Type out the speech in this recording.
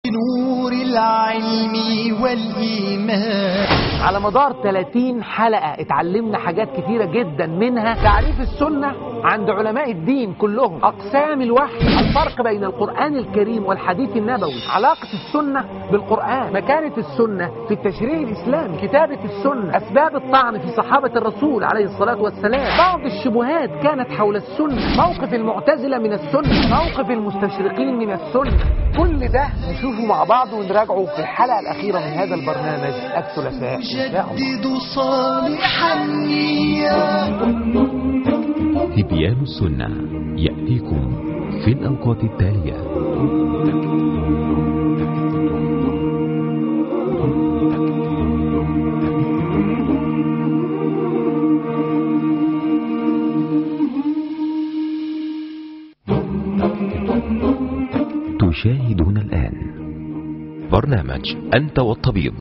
نور العلم والإيمان. على مدار 30 حلقة اتعلمنا حاجات كتيرة جدا، منها تعريف السنة عند علماء الدين كلهم، أقسام الوحي، الفرق بين القرآن الكريم والحديث النبوي، علاقة السنة بالقرآن، مكانة السنة في التشريع الإسلامي، كتابة السنة، أسباب الطعن في صحابة الرسول عليه الصلاة والسلام، بعض الشبهات كانت حول السنة، موقف المعتزلة من السنة، موقف المستشرقين من السنة. كل ده نشوفه مع بعض ونراجعه في الحلقة الأخيرة من هذا البرنامج الثلاثاء إن شاء الله. صالح النية. تبيان السنة يأتيكم في الأوقات التالية. تشاهدون الآن برنامج أنت والطبيب.